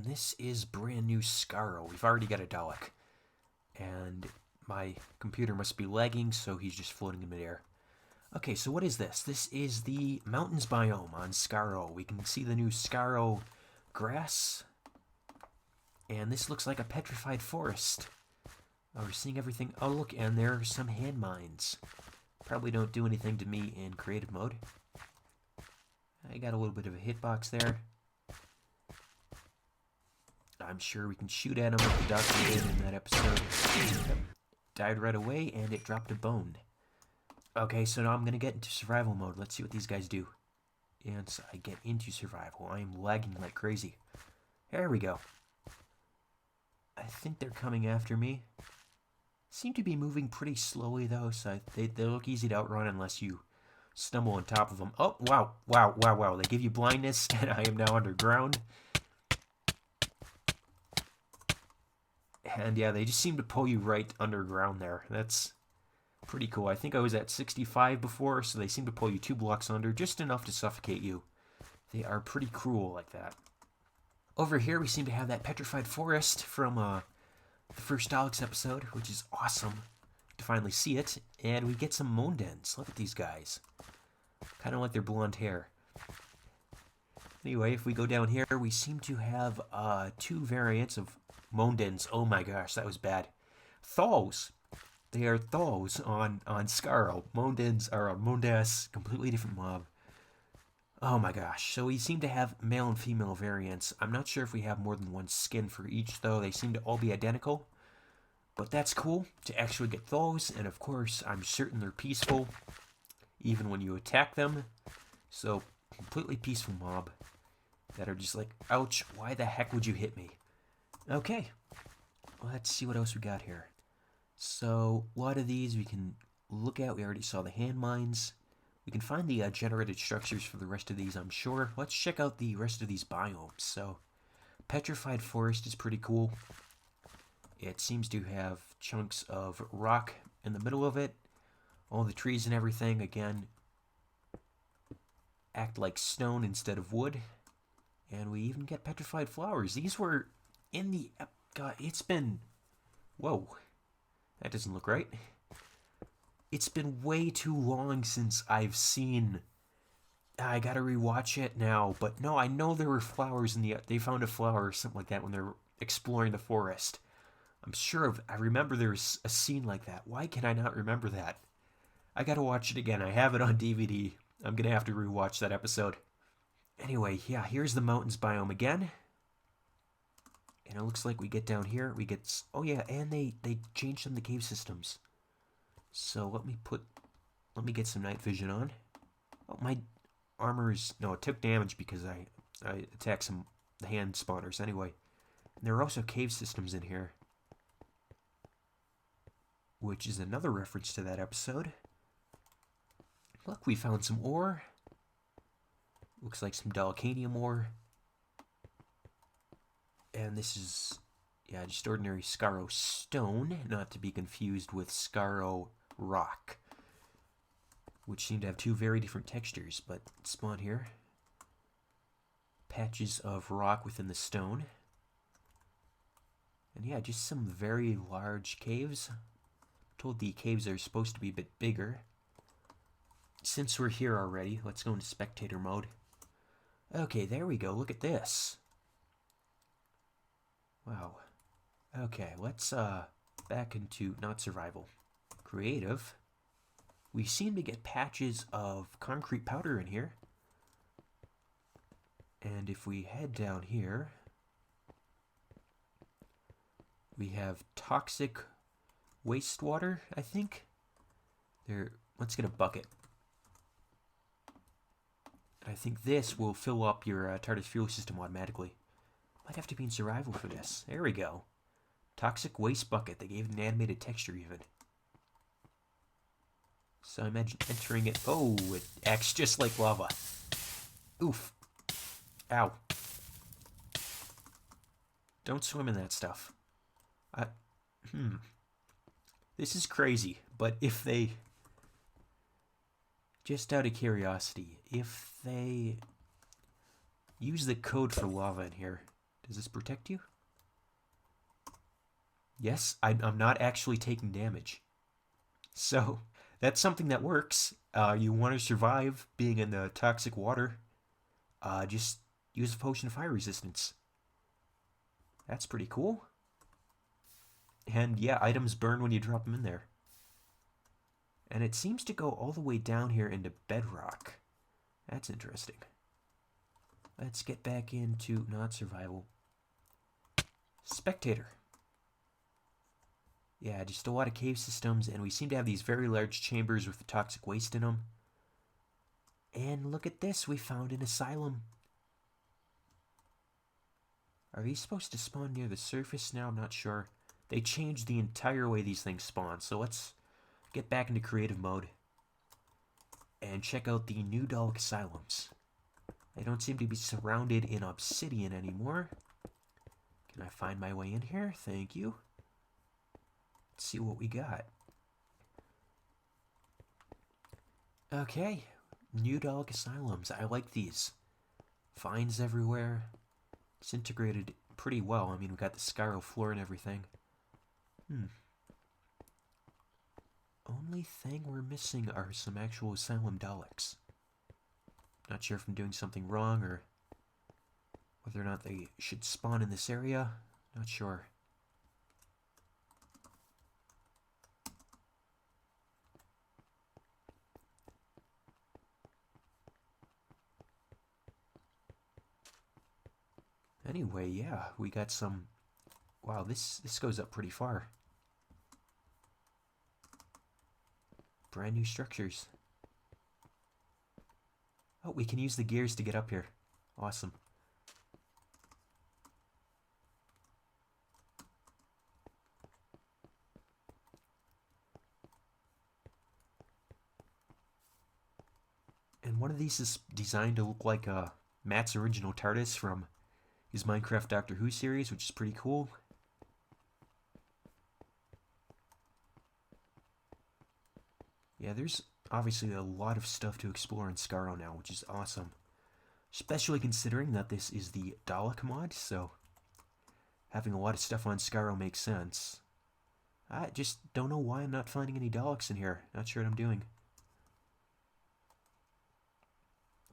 and this is brand new Skaro. We've already got a Dalek. And my computer must be lagging, so he's just floating in midair. Okay, so what is this? This is the mountains biome on Skaro. We can see the new Skaro grass. And this looks like a petrified forest. We're seeing everything. Oh, look, and there are some hand mines. Probably don't do anything to me in creative mode. I got a little bit of a hitbox there. I'm sure we can shoot at him like the doctor did in that episode. Died right away, and it dropped a bone. Okay, so now I'm going to get into survival mode. Let's see what these guys do. And so I get into survival. I am lagging like crazy. There we go. I think they're coming after me. Seem to be moving pretty slowly, though, so they look easy to outrun unless you stumble on top of them. Oh, wow, wow, wow, wow. They give you blindness, and I am now underground. And yeah, they just seem to pull you right underground there. That's pretty cool. I think I was at 65 before, so they seem to pull you 2 blocks under, just enough to suffocate you. They are pretty cruel like that. Over here, we seem to have that Petrified Forest from the first Daleks episode, which is awesome to finally see it. And we get some Mondens. Look at these guys. Kind of like their blonde hair. Anyway, if we go down here, we seem to have 2 variants of Mondens. Oh my gosh, that was bad. Thalls. They are Thalls on Skaro. Mondens are a Mondes, completely different mob. Oh my gosh. So we seem to have male and female variants. I'm not sure if we have more than one skin for each, though. They seem to all be identical. But that's cool to actually get those. And of course, I'm certain they're peaceful, even when you attack them. So, completely peaceful mob that are just like, ouch, why the heck would you hit me? Okay, let's see what else we got here. So, a lot of these we can look at. We already saw the hand mines. We can find the generated structures for the rest of these, I'm sure. Let's check out the rest of these biomes. So, Petrified Forest is pretty cool. It seems to have chunks of rock in the middle of it. All the trees and everything, again, act like stone instead of wood. And we even get petrified flowers. These were in the... God, it's been... Whoa. That doesn't look right. It's been way too long since I've seen... I gotta rewatch it now. But no, I know there were flowers in the... They found a flower or something like that when they were exploring the forest. I'm sure I remember there was a scene like that. Why can I not remember that? I gotta watch it again. I have it on DVD. I'm gonna have to rewatch that episode. Anyway, yeah, here's the mountains biome again. And it looks like we get down here. We get... Oh yeah, and they changed some of the cave systems. So let me get some night vision on. Oh, my armor is... No, it took damage because I attacked the hand spawners anyway. And there are also cave systems in here, which is another reference to that episode. Look, we found some ore. Looks like some Dalekanium ore. And this is, yeah, just ordinary Skaro stone, not to be confused with Skaro rock, which seem to have 2 very different textures, but spawn here. Patches of rock within the stone. And yeah, just some very large caves. I'm told the caves are supposed to be a bit bigger. Since we're here already, let's go into spectator mode. Okay, there we go. Look at this. Wow. Okay, let's back into not survival. Creative. We seem to get patches of concrete powder in here. And if we head down here, we have toxic wastewater, I think. Let's get a bucket. I think this will fill up your TARDIS fuel system automatically. Might have to be in survival for this. There we go. Toxic waste bucket. They gave it an animated texture even. So I imagine entering it... Oh, it acts just like lava. Oof. Ow. Don't swim in that stuff. This is crazy, but if they... Just out of curiosity, if they use the code for lava in here, Does this protect you? Yes, I'm not actually taking damage. So, that's something that works. You want to survive being in the toxic water, just use a potion of fire resistance. That's pretty cool. And yeah, items burn when you drop them in there. And it seems to go all the way down here into bedrock. That's interesting. Let's get back into not survival. Spectator. Yeah, just a lot of cave systems, and we seem to have these very large chambers with the toxic waste in them. And look at this, we found an asylum. Are these supposed to spawn near the surface now? I'm not sure. They changed the entire way these things spawn, so let's get back into creative mode and check out the new Dalek Asylums. They don't seem to be surrounded in obsidian anymore. Can I find my way in here? Thank you. Let's see what we got. Okay, new Dalek Asylums. I like these. Vines everywhere. It's integrated pretty well. I mean, we've got the Skaro floor and everything. Only thing we're missing are some actual asylum Daleks. Not sure if I'm doing something wrong or whether or not they should spawn in this area. Not sure. Anyway, yeah, we got some... Wow, this goes up pretty far. Brand new structures. Oh, we can use the gears to get up here. Awesome. And one of these is designed to look like Matt's original TARDIS from his Minecraft Doctor Who series, which is pretty cool. Yeah, there's obviously a lot of stuff to explore in Skaro now, which is awesome. Especially considering that this is the Dalek Mod, so having a lot of stuff on Skaro makes sense. I just don't know why I'm not finding any Daleks in here. Not sure what I'm doing.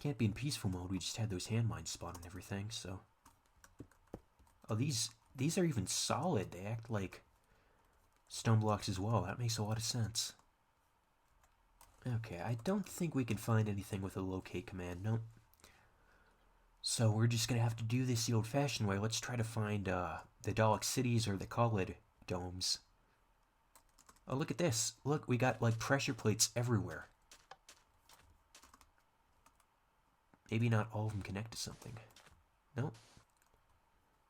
Can't be in peaceful mode, we just had those handmines spawn and everything, so... Oh, these are even solid. They act like stone blocks as well. That makes a lot of sense. Okay, I don't think we can find anything with a locate command. Nope. So we're just gonna have to do this the old-fashioned way. Let's try to find the Dalek cities or the Kaled domes. Oh, look at this. Look, we got like pressure plates everywhere. Maybe not all of them connect to something. Nope.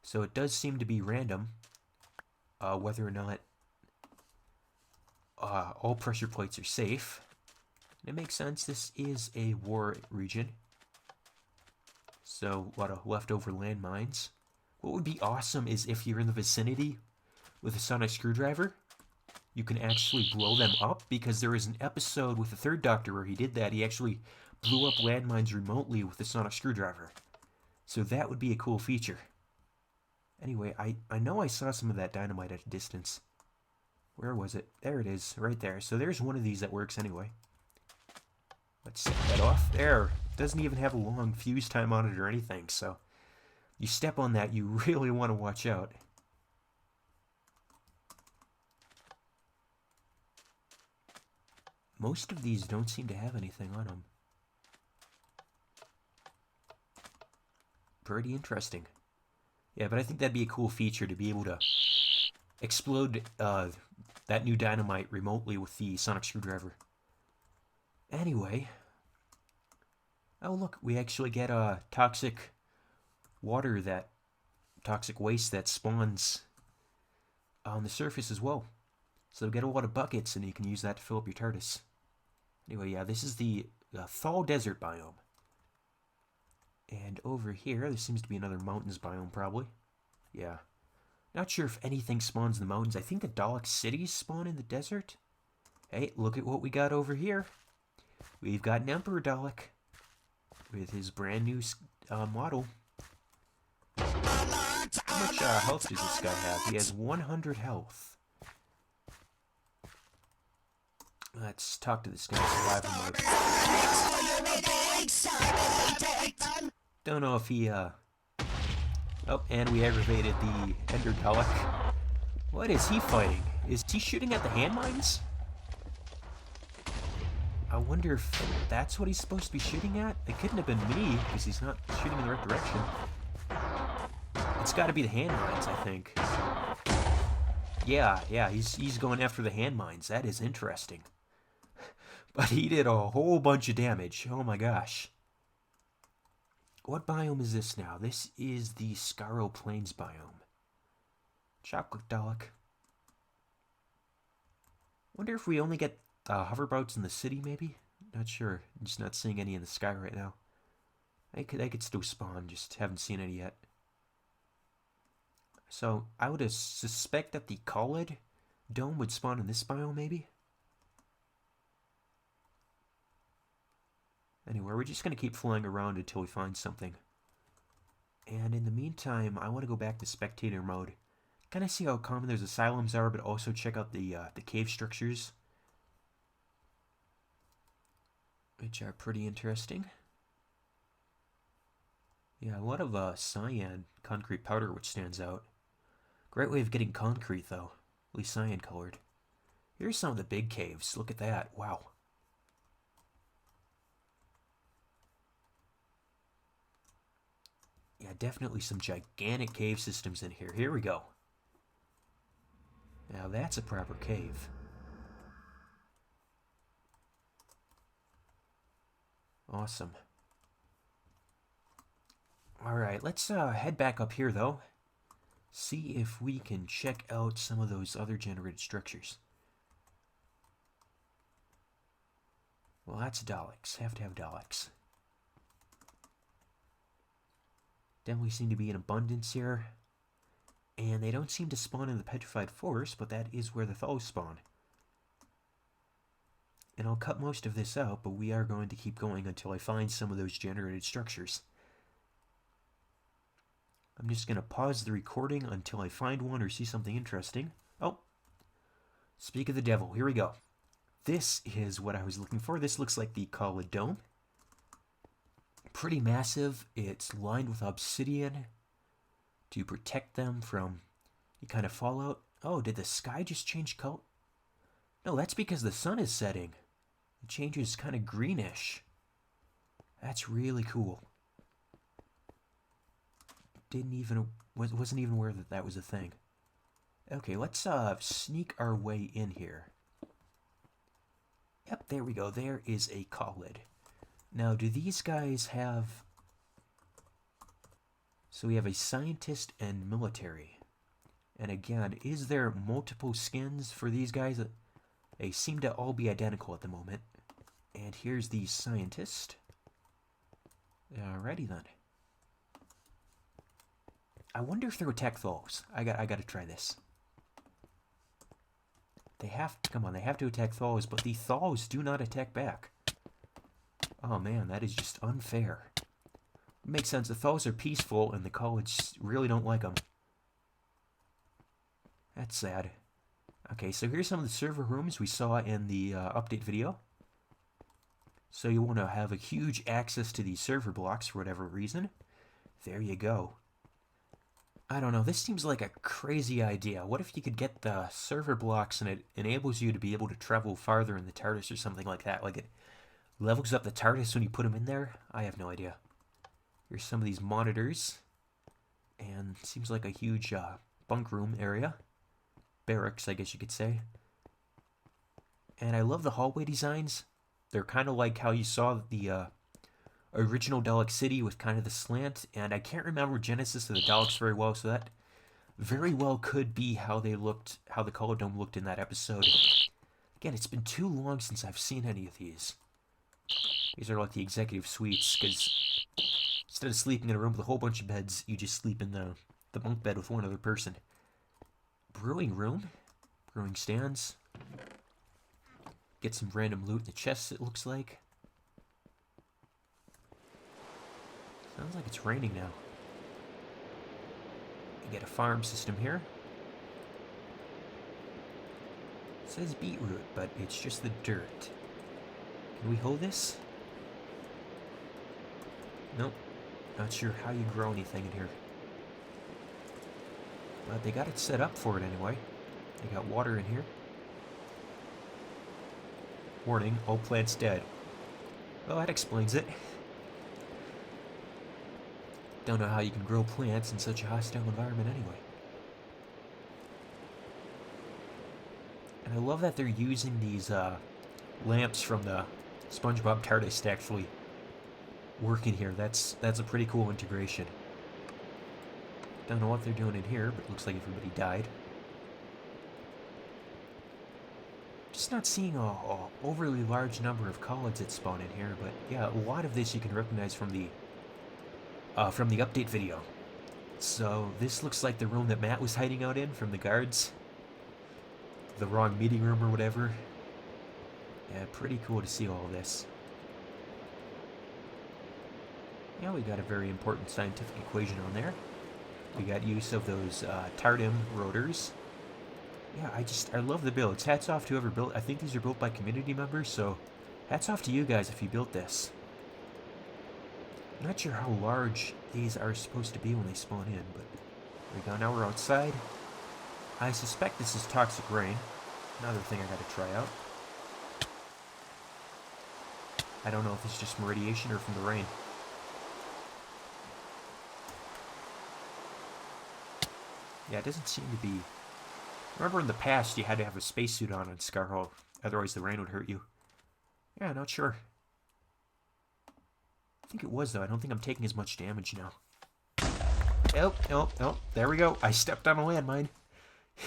So it does seem to be random whether or not all pressure plates are safe. It makes sense. This is a war region. So a lot of leftover landmines. What would be awesome is if you're in the vicinity with a sonic screwdriver, you can actually blow them up, because there is an episode with the Third Doctor where he did that. He actually blew up landmines remotely with a sonic screwdriver. So that would be a cool feature. Anyway, I know I saw some of that dynamite at a distance. Where was it? There it is, right there. So there's one of these that works anyway. Let's set that off. There. Doesn't even have a long fuse time on it or anything, so you step on that, you really want to watch out. Most of these don't seem to have anything on them. Pretty interesting. Yeah, but I think that'd be a cool feature to be able to explode that new dynamite remotely with the sonic screwdriver. Anyway. Oh, look, we actually get toxic water, toxic waste that spawns on the surface as well. So get a lot of buckets and you can use that to fill up your TARDIS. Anyway, yeah, this is the Thal Desert biome. And over here, there seems to be another mountains biome, probably. Yeah. Not sure if anything spawns in the mountains. I think the Dalek cities spawn in the desert. Hey, look at what we got over here. We've got an Emperor Dalek with his brand new model. health does this guy have? He has 100 health. Let's talk to this guy. Survival mode. Don't know if he, Oh, and we aggravated the Ender Dalek. What is he fighting? Is he shooting at the handmines? I wonder if that's what he's supposed to be shooting at? It couldn't have been me, because he's not shooting in the right direction. It's gotta be the handmines, I think. Yeah, he's going after the handmines. That is interesting. But he did a whole bunch of damage. Oh my gosh. What biome is this now? This is the Skaro Plains biome. Chocolate Dalek. Wonder if we only get hoverboats in the city, maybe? Not sure. I'm just not seeing any in the sky right now. They could still spawn, just haven't seen any yet. So, I would suspect that the Kaled dome would spawn in this biome, maybe? Anyway, we're just going to keep flying around until we find something. And in the meantime, I want to go back to spectator mode. Kind of see how common those asylums are, but also check out the cave structures, which are pretty interesting. Yeah, a lot of cyan concrete powder, which stands out. Great way of getting concrete, though. At least cyan colored. Here's some of the big caves. Look at that. Wow. Yeah, definitely some gigantic cave systems in here. Here we go. Now that's a proper cave. Awesome. Alright, let's head back up here, though. See if we can check out some of those other generated structures. Well, that's Daleks. Have to have Daleks. Definitely seem to be in abundance here. And they don't seem to spawn in the Petrified Forest, but that is where the Thaws spawn. And I'll cut most of this out, but we are going to keep going until I find some of those generated structures. I'm just going to pause the recording until I find one or see something interesting. Oh, speak of the devil, here we go. This is what I was looking for. This looks like the Kaled dome. Pretty massive. It's lined with obsidian to protect them from any kind of fallout. Oh, did the sky just change color? No, that's because the sun is setting. It changes kind of greenish. That's really cool. Wasn't even aware that that was a thing. Okay, let's sneak our way in here. Yep, there we go. There is a Kaled. Now, do these guys have... So we have a scientist and military. And again, is there multiple skins for these guys? They seem to all be identical at the moment. And here's the scientist. Alrighty then. I wonder if they're attack Thaws. I gotta try this. They have to, come on, they have to attack Thaws, but the Thaws do not attack back. Oh man, that is just unfair. It makes sense, the Thaws are peaceful and the Kaleds really don't like them. That's sad. Okay, so here's some of the server rooms we saw in the update video. So you want to have a huge access to these server blocks for whatever reason. There you go. I don't know, this seems like a crazy idea. What if you could get the server blocks and it enables you to be able to travel farther in the TARDIS or something like that? Like it levels up the TARDIS when you put them in there? I have no idea. Here's some of these monitors. And it seems like a huge bunk room area. Barracks, I guess you could say. And I love the hallway designs. They're kind of like how you saw the original Dalek City with kind of the slant, and I can't remember Genesis of the Daleks very well, so that very well could be how they looked, how the Kaled Dome looked in that episode. Again, it's been too long since I've seen any of these. These are like the executive suites, because instead of sleeping in a room with a whole bunch of beds, you just sleep in the bunk bed with one other person. Brewing room, brewing stands. Get some random loot in the chests, it looks like. Sounds like it's raining now. Get a farm system here. It says beetroot, but it's just the dirt. Can we hoe this? Nope. Not sure how you grow anything in here. But they got it set up for it anyway. They got water in here. Warning, all plants dead. Well, that explains it. Don't know how you can grow plants in such a hostile environment anyway. And I love that they're using these lamps from the SpongeBob TARDIS to actually work in here. That's a pretty cool integration. Don't know what they're doing in here, but it looks like everybody died. Just not seeing a overly large number of Kaleds that spawn in here, but yeah, a lot of this you can recognize from the update video. So this looks like the room that Matt was hiding out in from the guards. The wrong meeting room or whatever. Yeah, pretty cool to see all of this. Yeah, we got a very important scientific equation on there. We got use of those Tardim rotors. Yeah, I love the builds. Hats off to whoever built. I think these are built by community members, so hats off to you guys if you built this. I'm not sure how large these are supposed to be when they spawn in, but there we go. Now we're outside. I suspect this is toxic rain. Another thing I gotta try out. I don't know if it's just from radiation or from the rain. Yeah, it doesn't seem to be... Remember in the past you had to have a spacesuit on Skaro, otherwise the rain would hurt you. Yeah, not sure. I think it was, though. I don't think I'm taking as much damage now. Oh, there we go. I stepped on a landmine.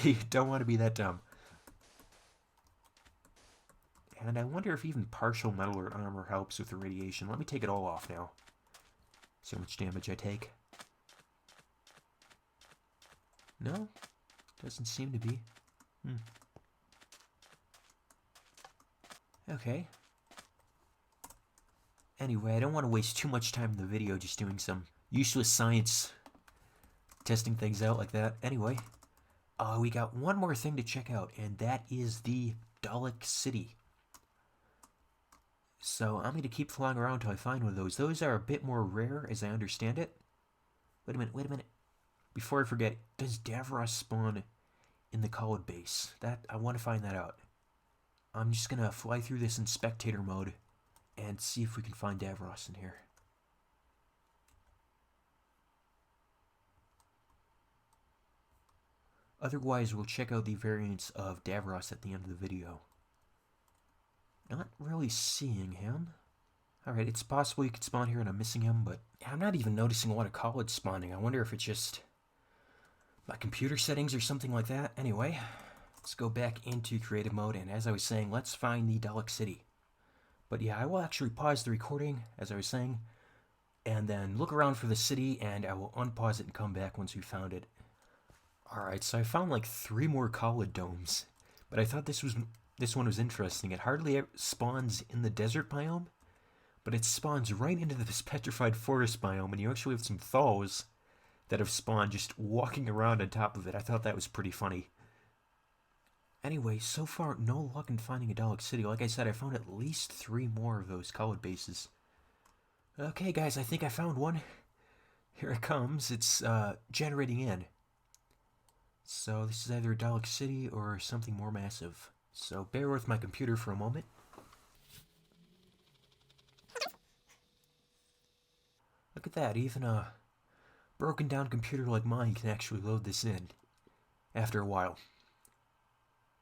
You don't want to be that dumb. And I wonder if even partial metal or armor helps with the radiation. Let me take it all off now. See how much damage I take. No? Doesn't seem to be. Okay. Anyway, I don't want to waste too much time in the video just doing some useless science, testing things out like that. Anyway, we got one more thing to check out, and that is the Dalek City. So I'm going to keep flying around until I find one of those. Those are a bit more rare, as I understand it. Wait a minute. Before I forget, does Davros spawn in the Kaled base? I want to find that out. I'm just going to fly through this in spectator mode and see if we can find Davros in here. Otherwise, we'll check out the variants of Davros at the end of the video. Not really seeing him. Alright, it's possible he could spawn here and I'm missing him, but I'm not even noticing a lot of Kaled spawning. I wonder if it's just my computer settings or something like that. Anyway, let's go back into creative mode, and as I was saying, let's find the Dalek City. But yeah, I will actually pause the recording, as I was saying, and then look around for the city, and I will unpause it and come back once we found it. Alright, so I found like 3 more Kaled domes, but I thought this one was interesting. It hardly ever spawns in the desert biome, but it spawns right into this Petrified Forest biome, and you actually have some thaws that have spawned just walking around on top of it. I thought that was pretty funny. Anyway, so far, no luck in finding a Dalek City. Like I said, I found at least 3 more of those Kaled bases. Okay, guys, I think I found one. Here it comes. It's generating in. So this is either a Dalek City or something more massive. So bear with my computer for a moment. Look at that. Even a broken down computer like mine can actually load this in after a while.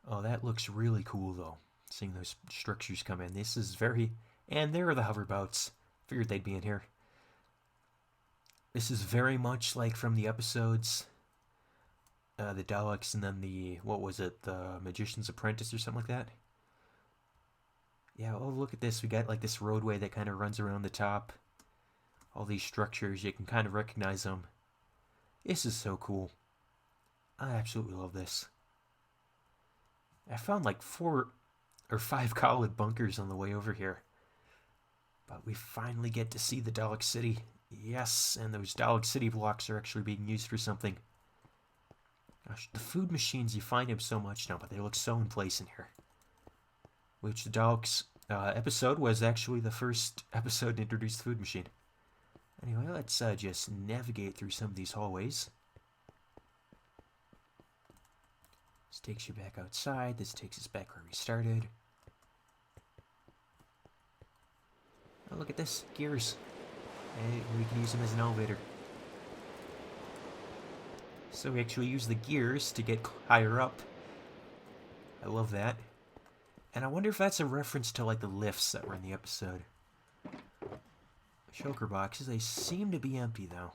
Oh, that looks really cool, though, seeing those structures come in. This is very... And there are the hoverboats. Figured they'd be in here. This is very much like from the episodes, the Daleks, and then the... What was it? The Magician's Apprentice or something like that? Yeah, oh, look at this. We got, like, this roadway that kind of runs around the top. All these structures, you can kind of recognize them. This is so cool. I absolutely love this. I found like 4 or 5 Kaled bunkers on the way over here. But we finally get to see the Dalek City. Yes, and those Dalek City blocks are actually being used for something. The food machines, you find them so much now, but they look so in place in here. Which the Daleks episode was actually the first episode to introduce the food machine. Anyway, let's just navigate through some of these hallways. This takes you back outside. This takes us back where we started. Oh, look at this. Gears. Hey, we can use them as an elevator. So we actually use the gears to get higher up. I love that. And I wonder if that's a reference to like the lifts that were in the episode. Shulker boxes, they seem to be empty though.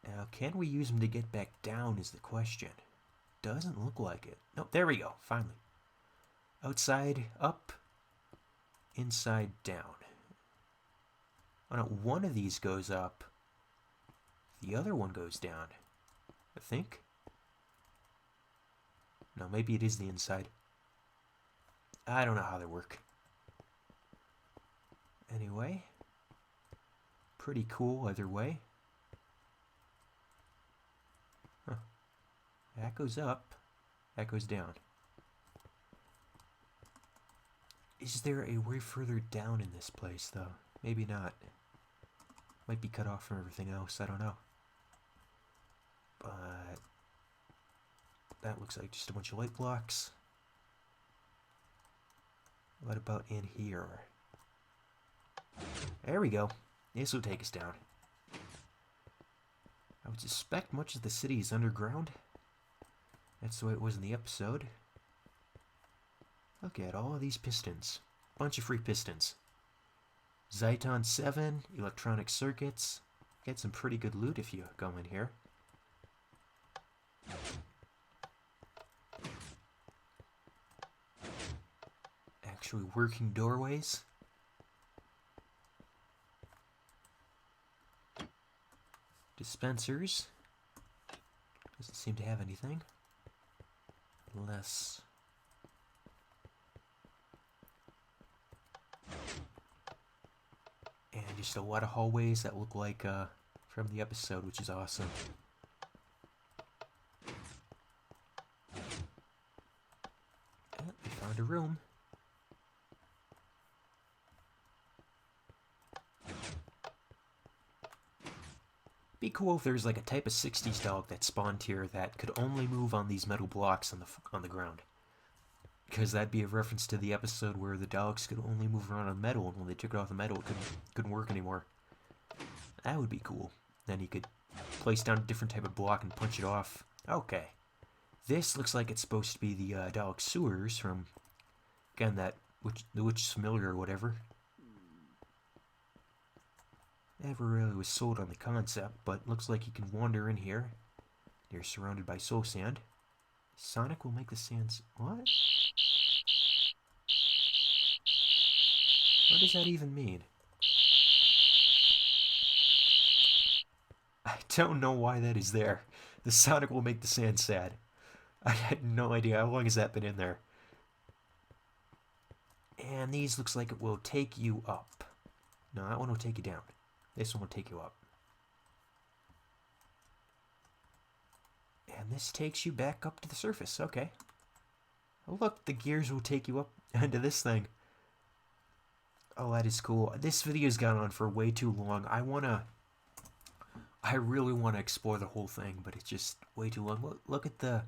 Now, can we use them to get back down is the question. Doesn't look like it. Nope, there we go, finally. Outside, up. Inside, down. Oh no, one of these goes up. The other one goes down. I think. No, maybe it is the inside. I don't know how they work. Anyway. Pretty cool either way. Huh. That goes up. That goes down. Is there a way further down in this place, though? Maybe not. Might be cut off from everything else, I don't know. But that looks like just a bunch of light blocks. What about in here? There we go. This will take us down. I would suspect much of the city is underground. That's the way it was in the episode. Look at all of these pistons. Bunch of free pistons. Zyton 7, electronic circuits. Get some pretty good loot if you go in here. Actually working doorways. Dispensers. Doesn't seem to have anything. Unless... and just a lot of hallways that look like from the episode, which is awesome. And we found a room. Be cool if there's like a type of 60s dog that spawned here that could only move on these metal blocks on the ground. Because that'd be a reference to the episode where the dogs could only move around on metal, and when they took it off the metal, it couldn't work anymore. That would be cool. Then you could place down a different type of block and punch it off. Okay. This looks like it's supposed to be the Dalek sewers from, again, the Witch's Familiar or whatever. Never really was sold on the concept, but looks like you can wander in here. You're surrounded by soul sand. Sonic will make the sands... What? What does that even mean? I don't know why that is there. The Sonic will make the sand sad. I had no idea. How long has that been in there? And these looks like it will take you up. No, that one will take you down. This one will take you up. And this takes you back up to the surface. Okay. Oh, look, the gears will take you up into this thing. Oh, that is cool. This video's gone on for way too long. I really want to explore the whole thing, but it's just way too long. Look at the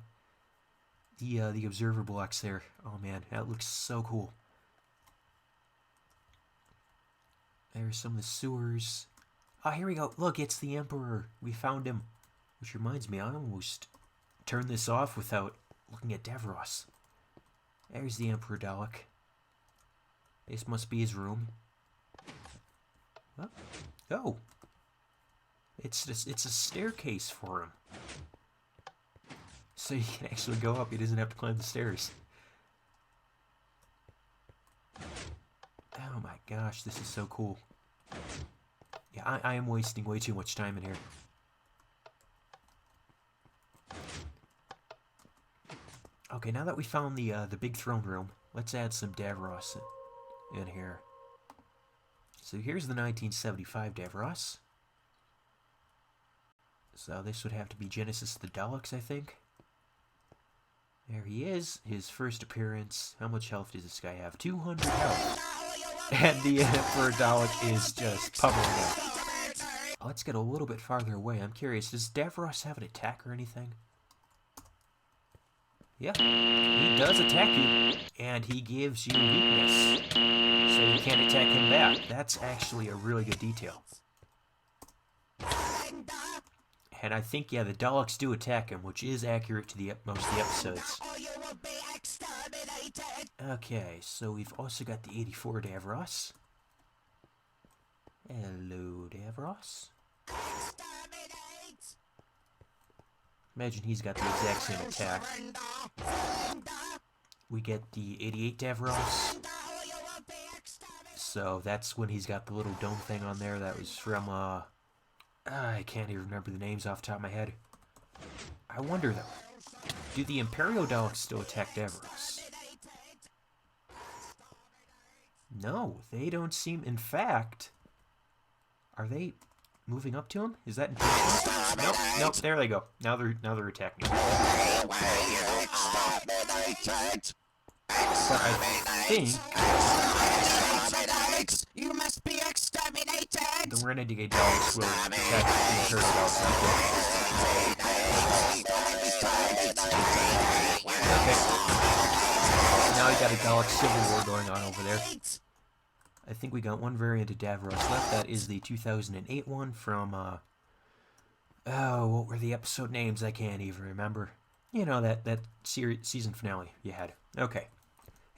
observer blocks there. Oh man, that looks so cool. There's some of the sewers. Oh, here we go. Look, it's the Emperor. We found him. Which reminds me, I almost turned this off without looking at Davros. There's the Emperor Dalek. This must be his room. Oh. It's a staircase for him. So he can actually go up. He doesn't have to climb the stairs. Oh my gosh, this is so cool. Yeah, I am wasting way too much time in here. Okay, now that we found the big throne room, let's add some Davros in here. So here's the 1975 Davros. So this would have to be Genesis of the Daleks, I think. There he is, his first appearance. How much health does this guy have? 200 health. And the Emperor Dalek is just pummeling him. Let's get a little bit farther away. I'm curious, does Davros have an attack or anything? Yeah, he does attack you, and he gives you weakness. So you can't attack him back. That's actually a really good detail. And I think, yeah, the Daleks do attack him, which is accurate to the most of the episodes. Okay, so we've also got the 84 Davros. Hello, Davros. Imagine he's got the exact same attack. We get the 88 Davros. So that's when he's got the little dome thing on there. That was from, I can't even remember the names off the top of my head. I wonder, though, do the Imperial Daleks still attack Davros? No, they don't seem... In fact, are they moving up to him? Is that intentional? Nope, nope, there they go. Now they're attacking him. But I think... You must be exterminated! The Renegade Daleks will attack the Imperial Daleks. Okay. Now we got a Dalek Civil War going on over there. I think we got one variant of Davros left. That is the 2008 one from, oh, what were the episode names? I can't even remember. You know, that season finale you had. Okay.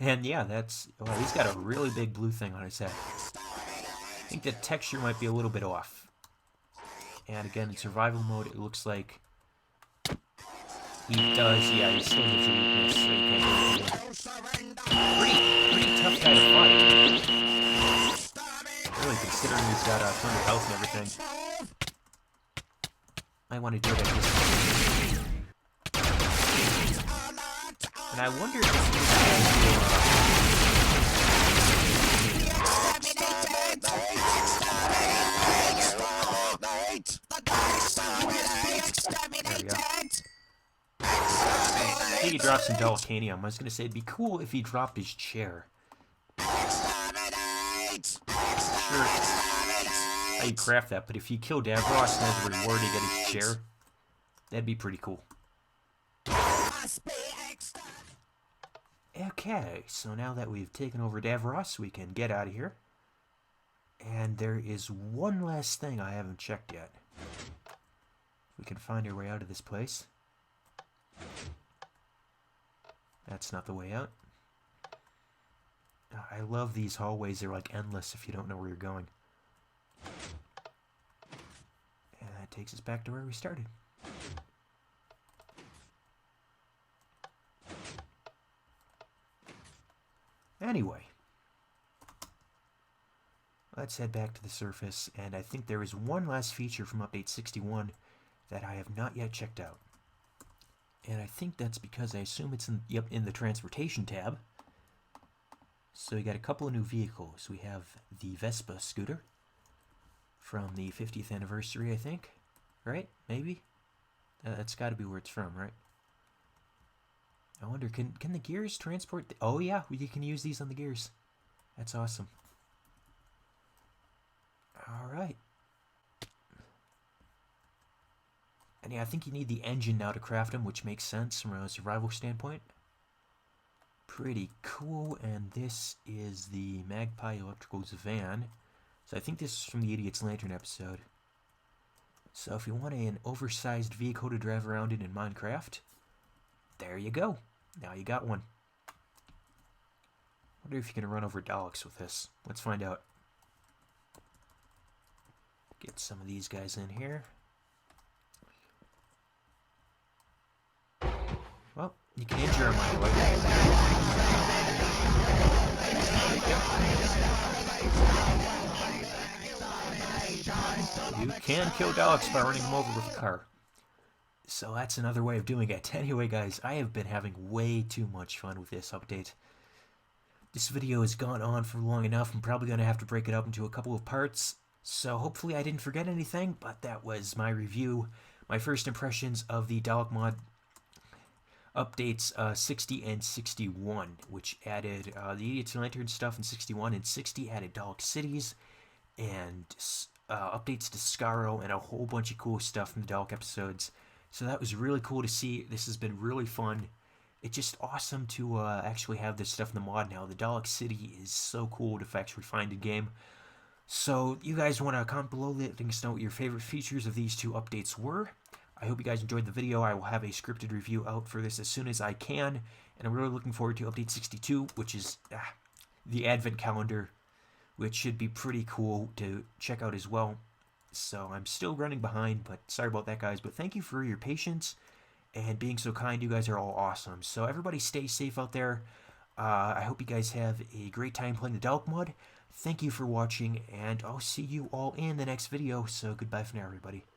And yeah, that's... Well, he's got a really big blue thing on his head. I think the texture might be a little bit off. And again, in survival mode, it looks like... He does, yeah, he still gives you weakness, so you can't do it. Pretty tough guy to fight. Really, considering he's got a ton of health and everything. I want to do like this. And I wonder if I think he dropped some Dalekanium. I was going to say it'd be cool if he dropped his chair. Sure how you craft that, but if you kill Davros and as a reward you get his chair, that'd be pretty cool. Okay, so now that we've taken over Davros, we can get out of here. And there is one last thing I haven't checked yet. We can find our way out of this place. That's not the way out. I love these hallways. They're like endless if you don't know where you're going. And that takes us back to where we started. Anyway, let's head back to the surface, and I think there is one last feature from Update 61 that I have not yet checked out. And I think that's because I assume it's in the Transportation tab. So we got a couple of new vehicles. We have the Vespa scooter from the 50th anniversary, I think. Right? Maybe? That's got to be where it's from, right? I wonder, can the gears transport... Oh yeah, you can use these on the gears. That's awesome. Alright. And yeah, I think you need the engine now to craft them, which makes sense from a survival standpoint. Pretty cool, and this is the Magpie Electricals van. So I think this is from the Idiot's Lantern episode. So if you want an oversized vehicle to drive around in Minecraft, there you go. Now you got one. Wonder if you can run over Daleks with this. Let's find out. Get some of these guys in here. Well, you can injure him right away. You can kill Daleks by running them over with a car. So that's another way of doing it. Anyway, guys, I have been having way too much fun with this update. This video has gone on for long enough. I'm probably going to have to break it up into a couple of parts. So hopefully I didn't forget anything, but that was my review, my first impressions of the Dalek Mod updates 60 and 61, which added the Idiots and Lantern stuff in 61, and 60 added Dalek Cities and updates to Skaro and a whole bunch of cool stuff from the Dalek episodes. So that was really cool to see. This has been really fun. It's just awesome to actually have this stuff in the mod now. The Dalek City is so cool to actually find in game. So you guys want to comment below, letting us know what your favorite features of these two updates were. I hope you guys enjoyed the video. I will have a scripted review out for this as soon as I can. And I'm really looking forward to update 62, which is the advent calendar, which should be pretty cool to check out as well. So I'm still running behind, but sorry about that, guys. But thank you for your patience and being so kind. You guys are all awesome. So everybody stay safe out there. I hope you guys have a great time playing the Dalek Mod. Thank you for watching, and I'll see you all in the next video. So goodbye for now, everybody.